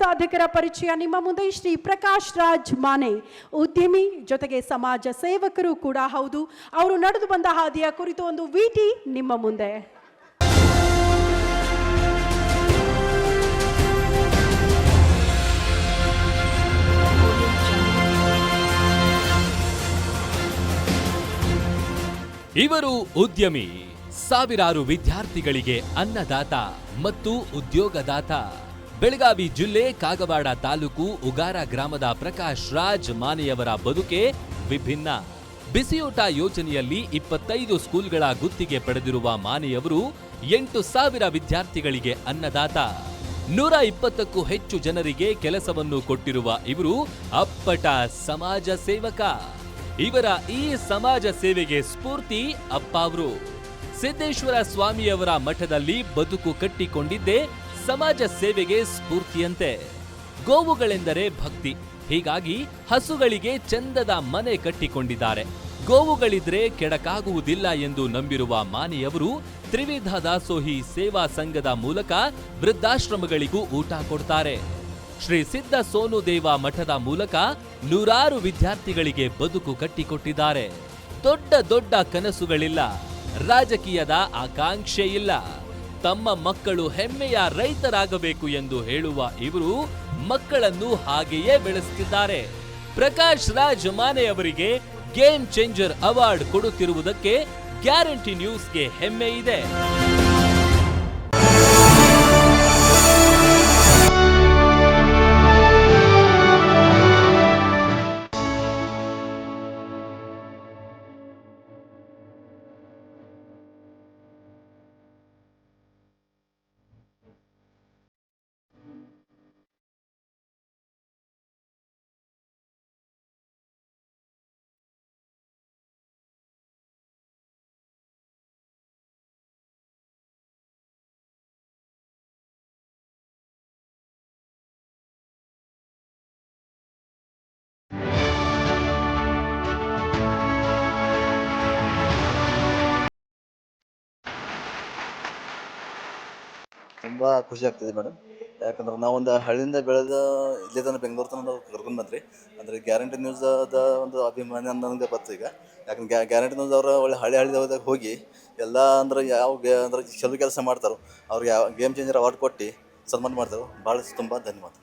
ಸಾಧಕರ ಪರಿಚಯ ನಿಮ್ಮ ಮುಂದೆ ಶ್ರೀ ಪ್ರಕಾಶ್ ರಾಜ್ ಮಾನೆ, ಉದ್ಯಮಿ ಜೊತೆಗೆ ಸಮಾಜ ಸೇವಕರು ಕೂಡ ಹೌದು. ಅವರು ನಡೆದು ಬಂದ ಹಾದಿಯ ಕುರಿತು ಒಂದು ವಿಟಿ ನಿಮ್ಮ ಮುಂದೆ. ಇವರು ಉದ್ಯಮಿ, ಸಾವಿರಾರು ವಿದ್ಯಾರ್ಥಿಗಳಿಗೆ ಅನ್ನದಾತ ಮತ್ತು ಉದ್ಯೋಗದಾತ. ಬೆಳಗಾವಿ ಜಿಲ್ಲೆ ಕಾಗವಾಡ ತಾಲೂಕು ಉಗಾರ ಗ್ರಾಮದ ಪ್ರಕಾಶ್ ರಾಜ್ ಮಾನೆಯವರ ಬದುಕೆ ವಿಭಿನ್ನ. ಬಿಸಿಯೂಟ ಯೋಜನೆಯಲ್ಲಿ 25 ಸ್ಕೂಲ್ಗಳ ಗುತ್ತಿಗೆ ಪಡೆದಿರುವ ಮಾನೆಯವರು 8,000 ವಿದ್ಯಾರ್ಥಿಗಳಿಗೆ ಅನ್ನದಾತ. 120ಕ್ಕೂ ಹೆಚ್ಚು ಜನರಿಗೆ ಕೆಲಸವನ್ನು ಕೊಟ್ಟಿರುವ ಇವರು ಅಪ್ಪಟ ಸಮಾಜ ಸೇವಕ. ಇವರ ಈ ಸಮಾಜ ಸೇವೆಗೆ ಸ್ಫೂರ್ತಿ ಅಪ್ಪ ಅವರು. ಸಿದ್ದೇಶ್ವರ ಸ್ವಾಮಿಯವರ ಮಠದಲ್ಲಿ ಬದುಕು ಕಟ್ಟಿಕೊಂಡಿದ್ದೇ ಸಮಾಜ ಸೇವೆಗೆ ಸ್ಫೂರ್ತಿಯಂತೆ. ಗೋವುಗಳೆಂದರೆ ಭಕ್ತಿ, ಹೀಗಾಗಿ ಹಸುಗಳಿಗೆ ಚಂದದ ಮನೆ ಕಟ್ಟಿಕೊಂಡಿದ್ದಾರೆ. ಗೋವುಗಳಿದ್ರೆ ಕೆಡಕಾಗುವುದಿಲ್ಲ ಎಂದು ನಂಬಿರುವ ಮಾನೆಯವರು ತ್ರಿವಿಧ ದಾಸೋಹಿ ಸೇವಾ ಸಂಘದ ಮೂಲಕ ವೃದ್ಧಾಶ್ರಮಗಳಿಗೂ ಊಟ ಕೊಡ್ತಾರೆ. ಶ್ರೀ ಸಿದ್ಧ ಸೋನುದೇವ ಮಠದ ಮೂಲಕ ನೂರಾರು ವಿದ್ಯಾರ್ಥಿಗಳಿಗೆ ಬದುಕು ಕಟ್ಟಿಕೊಟ್ಟಿದ್ದಾರೆ. ದೊಡ್ಡ ದೊಡ್ಡ ಕನಸುಗಳಿಲ್ಲ, ರಾಜಕೀಯದ ಆಕಾಂಕ್ಷೆ ಇಲ್ಲ. ತಮ್ಮ ಮಕ್ಕಳು ಹೆಮ್ಮೆಯ ರೈತರಾಗಬೇಕು ಎಂದು ಹೇಳುವ ಇವರು ಮಕ್ಕಳನ್ನು ಹಾಗೆಯೇ ಬೆಳೆಸುತ್ತಿದ್ದಾರೆ. ಪ್ರಕಾಶ್ ರಾಜ್ ಮಾನೆ ಅವರಿಗೆ ಗೇಮ್ ಚೇಂಜರ್ ಅವಾರ್ಡ್ ಕೊಡುತ್ತಿರುವುದಕ್ಕೆ ಗ್ಯಾರಂಟಿ ನ್ಯೂಸ್ಗೆ ಹೆಮ್ಮೆ ಇದೆ. ತುಂಬ ಖುಷಿ ಆಗ್ತಿದೆ ಮೇಡಮ್. ಯಾಕಂದ್ರೆ ನಾವೊಂದು ಹಳ್ಳಿಯಿಂದ ಬೆಳೆದ ಇಲ್ಲೇ ತನಕ ಬೆಂಗಳೂರು ತನಕ ಕರ್ಕೊಂಡು ಬಂದ್ರಿ. ಅಂದರೆ ಗ್ಯಾರಂಟಿ ನ್ಯೂಸದ ಒಂದು ಅಭಿಮಾನ ನನಗೆ ಬತ್ತು ಈಗ. ಯಾಕಂದ್ರೆ ಗ್ಯಾರಂಟಿ ನ್ಯೂಸ್ ಅವರ ಒಳ್ಳೆ ಹಳ್ಳಿದಾಗ ಹೋಗಿ ಎಲ್ಲ ಅಂದ್ರೆ ಅಂದ್ರೆ ಚಲೋ ಕೆಲಸ ಮಾಡ್ತಾರೋ ಅವ್ರಿಗೆ ಯಾವ ಗೇಮ್ ಚೇಂಜರ್ ಅವಾರ್ಡ್ ಕೊಟ್ಟು ಸನ್ಮಾನ ಮಾಡ್ತಾರೆ. ಭಾಳ ತುಂಬ ಧನ್ಯವಾದ.